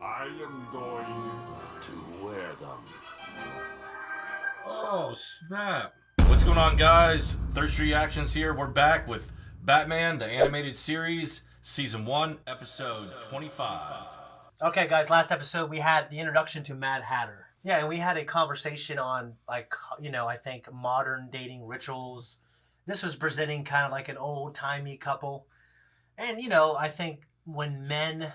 I am going to wear them. Oh, snap. What's going on, guys? Thirst Reactions here. We're back with Batman, the animated series, Season 1, Episode 25. Okay, guys, last episode we had the introduction to Mad Hatter. Yeah, and we had a conversation on, like, I think modern dating rituals. This was presenting kind of like an old-timey couple. And, I think when men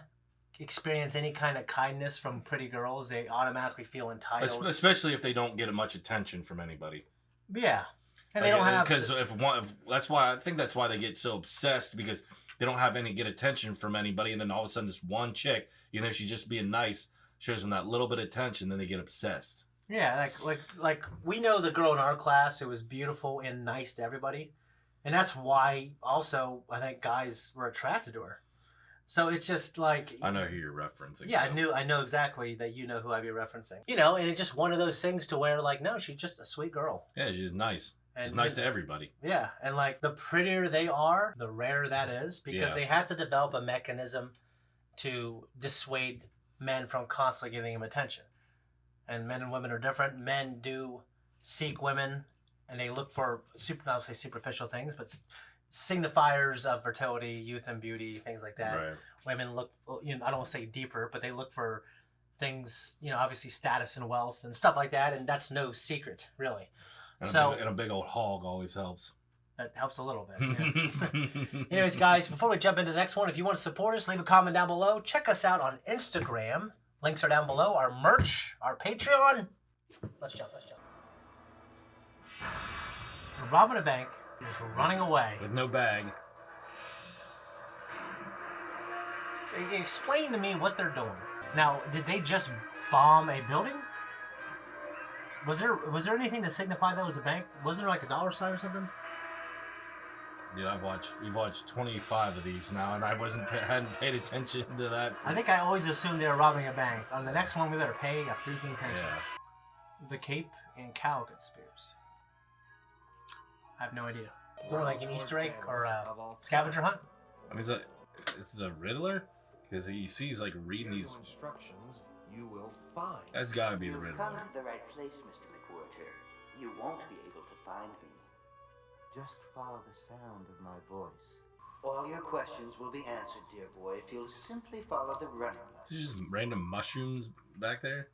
experience any kind of kindness from pretty girls, they automatically feel entitled. Especially if they don't get much attention from anybody. Yeah. And they don't have... Because that's why I think that's why they get so obsessed, because they don't have any get attention from anybody, and then all of a sudden this one chick, she's just being nice, shows them that little bit of attention, then they get obsessed. Yeah, like we know the girl in our class who was beautiful and nice to everybody, and that's why also I think guys were attracted to her. So it's just like, I know who you're referencing. Yeah, I know exactly that you know who I'd be referencing. And it's just one of those things to where, like, no, she's just a sweet girl. Yeah, she's nice. She's nice to everybody. Yeah, and like the prettier they are, the rarer that is, because they had to develop a mechanism to dissuade men from constantly giving them attention. And men and women are different. Men do seek women, and they look for not say superficial things, but signifiers of fertility, youth, and beauty, things like that. Right. Women look, I don't want to say deeper, but they look for things, obviously status and wealth and stuff like that, and that's no secret, really. And a big old hog always helps. That helps a little bit. Yeah. Anyways, guys, before we jump into the next one, if you want to support us, leave a comment down below. Check us out on Instagram. Links are down below. Our merch, our Patreon. Let's jump. We're robbing a bank. Just running away. With no bag. Explain to me what they're doing. Now, did they just bomb a building? Was there anything to signify that was a bank? Wasn't there like a dollar sign or something? Yeah, we've watched 25 of these now, and I hadn't paid attention to that. I think I always assumed they were robbing a bank. On the next one, we better pay a freaking attention. Yeah. The Cape and Cowl conspiracy. I have no idea. Is there like an Easter egg or a scavenger hunt? I mean, it's the Riddler? Because he's like reading these instructions. You will find. That's gotta be the Riddler. You've come to the right place, Mr. McWhirter. You won't be able to find me. Just follow the sound of my voice. All your questions will be answered, dear boy, if you'll simply follow the running list. There's just random mushrooms back there.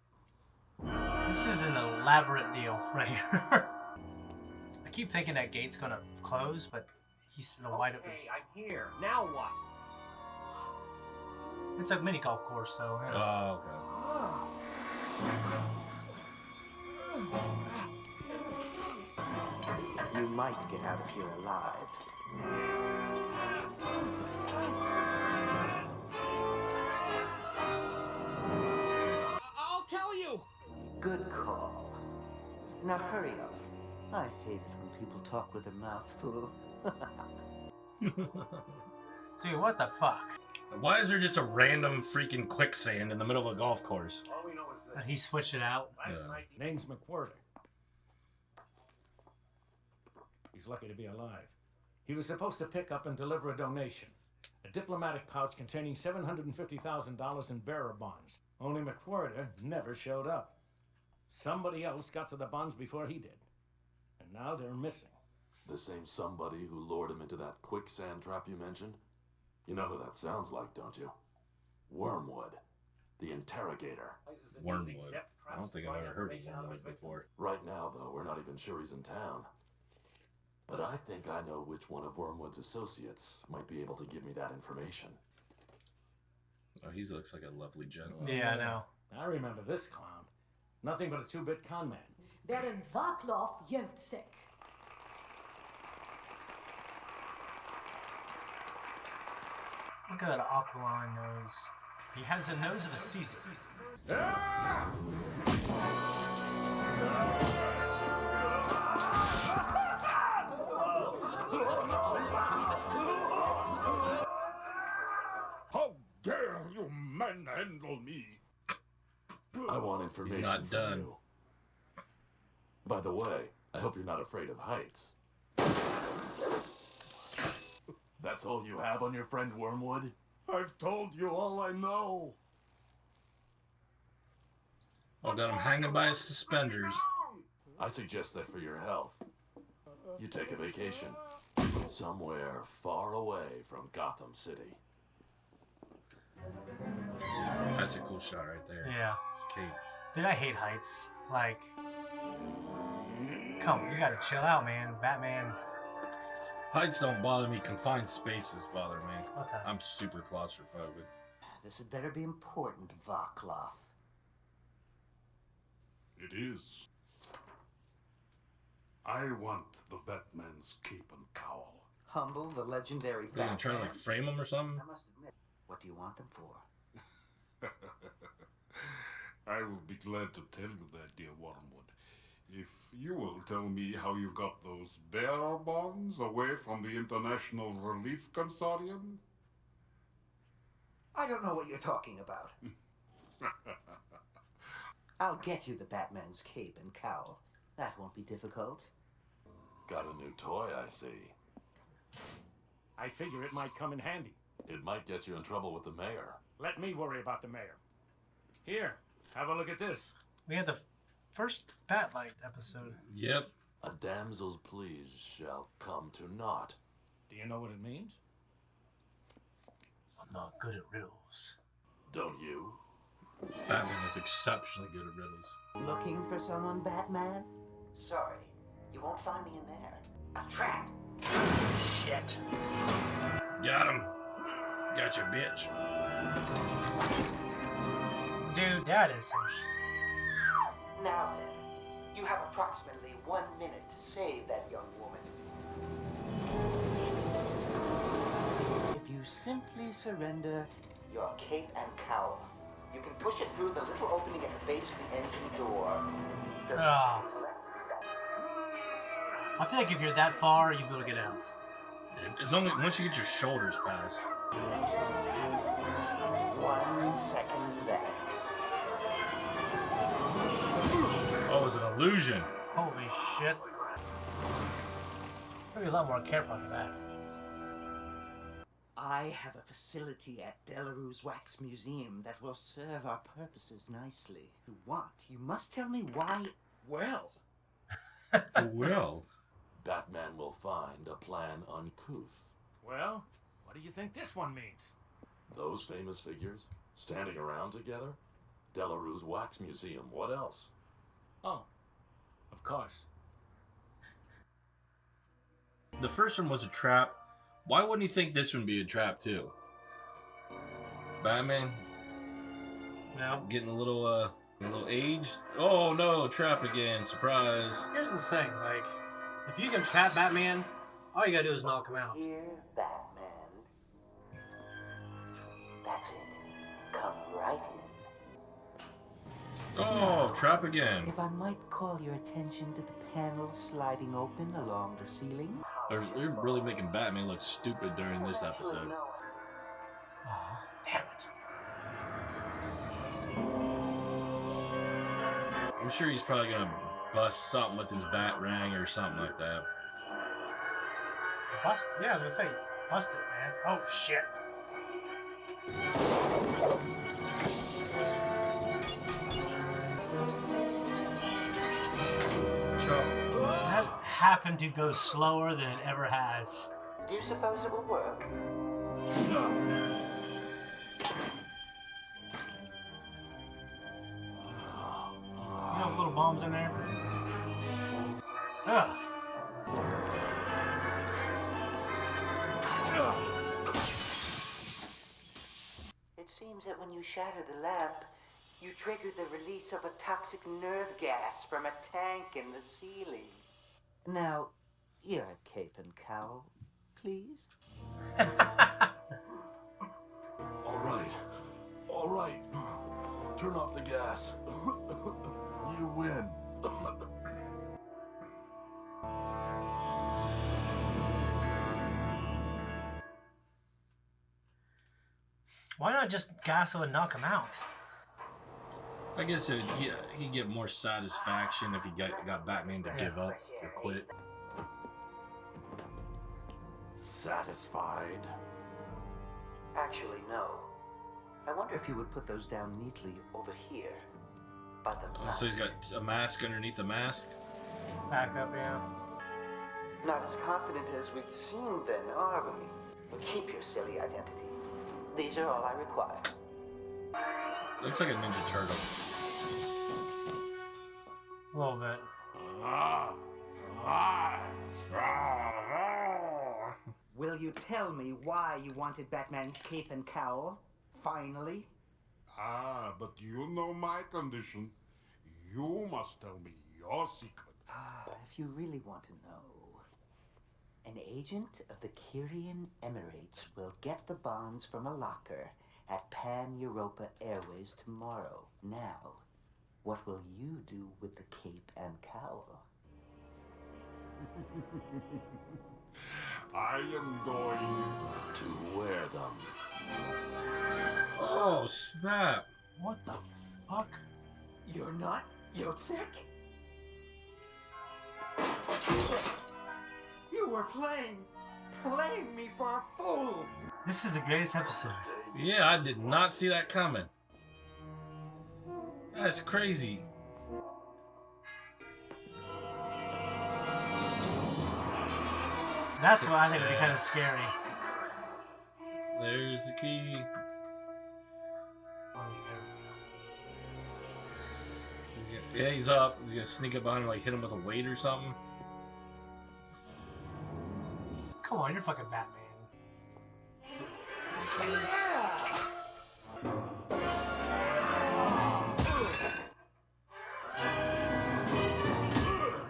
This is an elaborate deal right here. I keep thinking that gate's gonna close, but he's in a wide open. Okay, I'm here. Now what? It's a mini golf course, so. Oh, okay. You might get out of here alive. I'll tell you. Good call. Now hurry up. I hate it when people talk with their mouth full. Dude, what the fuck? Why is there just a random freaking quicksand in the middle of a golf course? All we know is this. He switched it out. Last night, Name's McWhirter. He's lucky to be alive. He was supposed to pick up and deliver a donation. A diplomatic pouch containing $750,000 in bearer bonds. Only McWhirter never showed up. Somebody else got to the bonds before he did. And now they're missing. The same somebody who lured him into that quicksand trap you mentioned? You know who that sounds like, don't you? Wormwood, the interrogator. Wormwood. I don't think I've ever heard of Wormwood before. Right now, though, we're not even sure he's in town. But I think I know which one of Wormwood's associates might be able to give me that information. Oh, he looks like a lovely gentleman. Yeah, I know. I remember this clown. Nothing but a two-bit con man. Baron Vaclav Yeltsik. Look at that aquiline nose. He has the nose of a Caesar. How dare you manhandle me? I want information not from done. you. By the way, I hope you're not afraid of heights. That's all you have on your friend Wormwood? I've told you all I know. Oh, got him hanging by his suspenders. I suggest that for your health, you take a vacation somewhere far away from Gotham City. That's a cool shot right there. Yeah. Cape. Dude, I hate heights. Like, come on, you gotta chill out, man. Batman. Heights don't bother me. Confined spaces bother me. Okay. I'm super claustrophobic. This had better be important, Vaclav. It is. I want the Batman's cape and cowl. Humble, the legendary Are they gonna try to Batman. like frame him or something? I must admit, what do you want them for? I will be glad to tell you that, dear Wormwood, if you will tell me how you got those bearer bonds away from the International Relief Consortium. I don't know what you're talking about. I'll get you the Batman's cape and cowl. That won't be difficult. Got a new toy, I see. I figure it might come in handy. It might get you in trouble with the mayor. Let me worry about the mayor. Here, have a look at this. We had the first Batlight episode. Yep. A damsel's pleas shall come to naught. Do you know what it means? I'm not good at riddles. Don't you? Batman is exceptionally good at riddles. Looking for someone, Batman? Sorry, you won't find me in there. A trap! Shit. Got him. Got your bitch. Dude, that is some sh... Now then, you have approximately 1 minute to save that young woman. If you simply surrender your cape and cowl, you can push it through the little opening at the base of the engine door. The Ah. is left. I feel like if you're that far, you gotta get out. It's only once you get your shoulders past. 1 second left. Oh, it's an illusion. Holy shit. Gotta be a lot more careful than that. I have a facility at Delarue's Wax Museum that will serve our purposes nicely. If you want, you must tell me why. Well, Well. Batman will find a plan uncouth. Well, what do you think this one means? Those famous figures standing around together? Delarue's Wax Museum, what else? Oh, of course. The first one was a trap. Why wouldn't he think this would be a trap too? Batman No. getting a little aged. Oh no, trap again! Surprise! Here's the thing, like, if you can trap Batman, all you gotta do is knock him out. here, Batman. That's it. Come right in. Oh, trap again! If I might call your attention to the panel sliding open along the ceiling. They're really making Batman look stupid during this episode. Oh, damn it. I'm sure he's probably gonna bust something with his Batarang or something like that. Bust? Yeah, I was gonna say, bust it, man. Oh, shit. That happened to go slower than it ever has. Do you suppose it will work? You know those little bombs in there? Ugh. It seems that when you shatter the lamp, you trigger the release of a toxic nerve gas from a tank in the ceiling. Now, your cape and cowl, please. All right. Turn off the gas. You win. Why not just gas him and knock him out? I guess he'd get more satisfaction if he got Batman to give up or quit. Satisfied? Actually, no. I wonder if you would put those down neatly over here. By the Oh, so he's got a mask underneath the mask? Back up, yeah. Not as confident as we seem then, are we? Well, keep your silly identity. These are all I require. Looks like a Ninja Turtle. A little bit. Will you tell me why you wanted Batman's cape and cowl? Finally? But you know my condition. You must tell me your secret. If you really want to know, an agent of the Kyrian Emirates will get the bonds from a locker at Pan-Europa Airways tomorrow. Now, what will you do with the cape and cowl? I am going To wear them. Oh, snap. What the fuck? You're not Yotsek? You were playing me for a fool! This is the greatest episode. Yeah, I did not see that coming. That's crazy. That's what I think would be kind of scary. There's the key. Yeah, he's up. He's gonna sneak up behind him, like hit him with a weight or something. Come on, you're fucking Batman.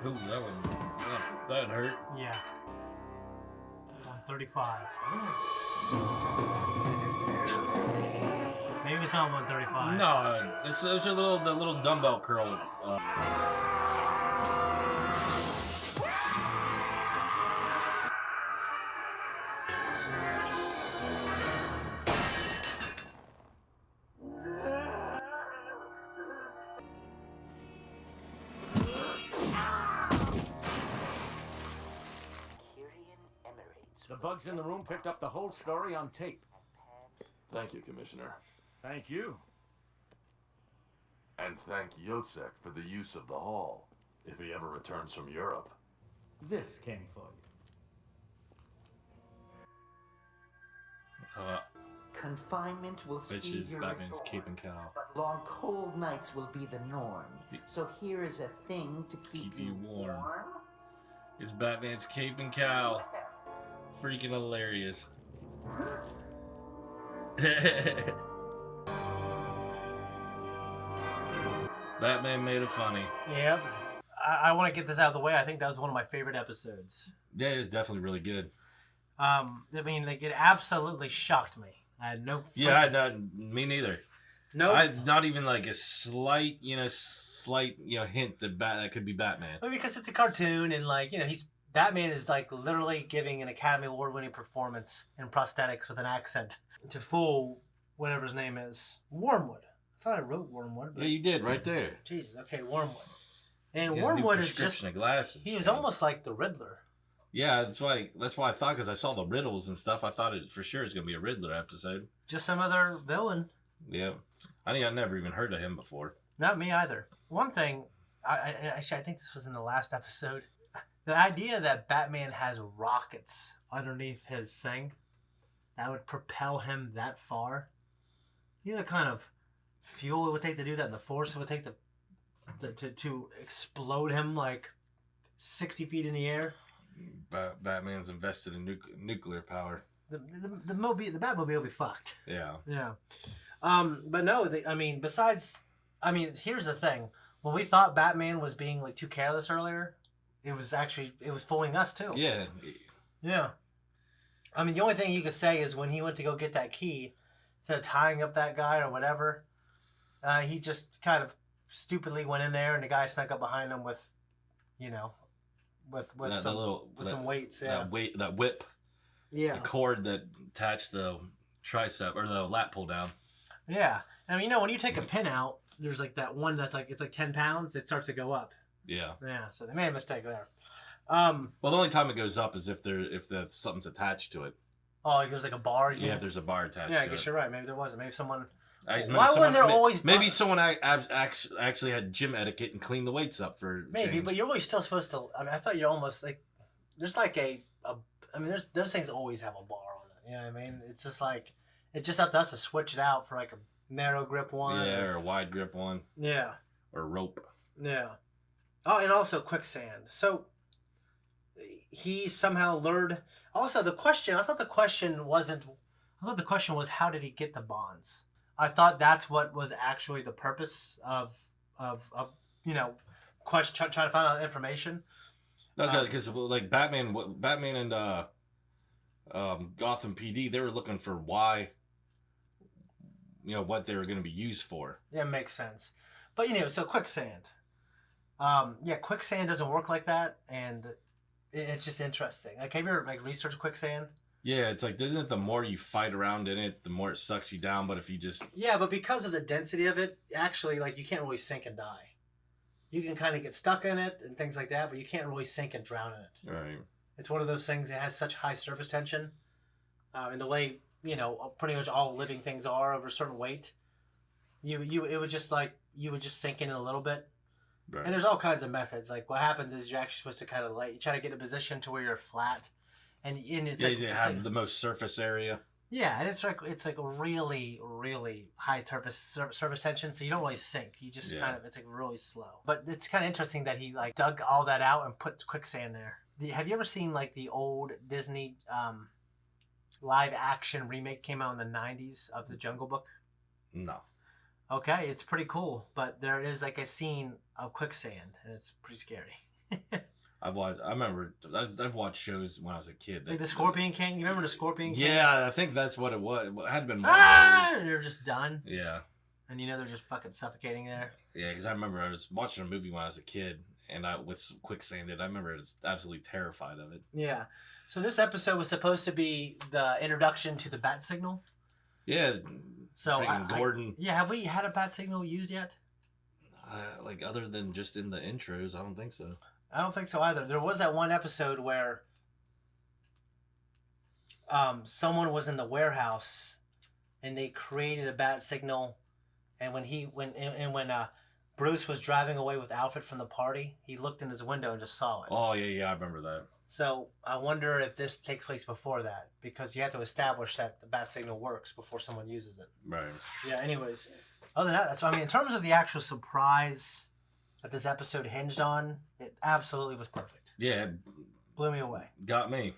Ooh, that hurt. Yeah. 35. Maybe it's not 135. No, it's a the little dumbbell curl. The bugs in the room picked up the whole story on tape. Thank you, Commissioner. Thank you. And thank Yotsek for the use of the hall, if he ever returns from Europe. This came for you. Confinement will speed Bitches, your Batman's reform, cape and cowl. but long cold nights will be the norm. So here is a thing to keep you warm. It's Batman's cape and cowl. Freaking hilarious. Batman made it funny. Yep. I want to get this out of the way. I think that was one of my favorite episodes. Yeah, it was definitely really good. I mean, like, it absolutely shocked me. I had no. Me neither. No. I not even like a slight hint that that could be Batman. Well, because it's a cartoon, and like Batman is like literally giving an Academy Award-winning performance in prosthetics with an accent to fool whatever his name is, Wormwood. I thought I wrote Wormwood. But Yeah, you did right there. Jesus. Okay, Wormwood. And Yeah, Wormwood new is just. prescription of glasses. He was almost like the Riddler. Yeah, that's why I thought, because I saw the riddles and stuff, I thought it for sure was gonna be a Riddler episode. Just some other villain. Yeah, I never even heard of him before. Not me either. One thing, I think this was in the last episode. The idea that Batman has rockets underneath his thing that would propel him that far. You know the kind of fuel it would take to do that, and the force it would take to explode him like 60 feet in the air. Batman's invested in nuclear power. The Batmobile will be fucked. Yeah. Yeah. But no, besides, here's the thing. When we thought Batman was being like too careless earlier, it was fooling us too. Yeah. Yeah. I mean, the only thing you could say is when he went to go get that key, instead of tying up that guy or whatever, he just kind of stupidly went in there, and the guy snuck up behind him with some weights. Yeah. That whip. Yeah. The cord that attached the tricep or the lat pull down. Yeah. And when you take a pin out, there's like that one that's like, it's like 10 pounds. It starts to go up. Yeah. Yeah. So they made a mistake there. Well, the only time it goes up is if something's attached to it. Oh, there's like a bar. Yeah, if there's a bar attached. Yeah, I to guess it. you're right. Maybe there wasn't. Maybe someone. Maybe Why wouldn't there always? Maybe someone actually had gym etiquette and cleaned the weights up for. Maybe, change. but you're really still supposed to. I mean, I thought you're almost like. There's like I mean, there's those things always have a bar on it. You know what I mean? It's just like it's just up to us to switch it out for like a narrow grip one. Yeah, or a wide grip one. Yeah. Or rope. Yeah. Oh, and also quicksand. So he somehow lured. Also, the question. I thought the question wasn't. I thought the question was how did he get the bonds? I thought that's what was actually the purpose of question trying to find out information. Okay, because like Batman and Gotham PD, they were looking for why, what they were going to be used for. Yeah, makes sense. But so quicksand. Quicksand doesn't work like that, and it's just interesting. Like, have you ever researched quicksand? Yeah, it's like, isn't it the more you fight around in it, the more it sucks you down? But if you just but because of the density of it, actually, you can't really sink and die. You can kind of get stuck in it and things like that, but you can't really sink and drown in it. Right. It's one of those things that has such high surface tension, and the way pretty much all living things are over a certain weight. It would just you would just sink in a little bit. Right. And there's all kinds of methods. Like what happens is you're actually supposed to kind of you try to get a position to where you're flat, and it's you have the most surface area. Yeah, and it's like a really, really high surface tension, so you don't really sink. You just it's really slow. But it's kind of interesting that he dug all that out and put quicksand there. Have you ever seen the old Disney live action remake came out in the 90s of The Jungle Book? No. Okay, it's pretty cool, but there is a scene of quicksand, and it's pretty scary. I've watched shows when I was a kid. The Scorpion King. You remember the Scorpion King? Yeah, I think that's what it was. It had been one of those. They're just done. Yeah. And they're just fucking suffocating there. Yeah, because I remember I was watching a movie when I was a kid, and with quicksand, I remember I was absolutely terrified of it. Yeah. So this episode was supposed to be the introduction to the bat signal. Yeah. So Gordon. Have we had a bat signal used yet? Other than just in the intros, I don't think so. I don't think so either. There was that one episode where someone was in the warehouse and they created a bat signal, and when Bruce was driving away with Alfred from the party, he looked in his window and just saw it. Oh yeah, I remember that. So I wonder if this takes place before that, because you have to establish that the bat signal works before someone uses it. Right. Yeah. Anyways, other than that, in terms of the actual surprise that this episode hinged on, it absolutely was perfect. Yeah. Blew me away. Got me.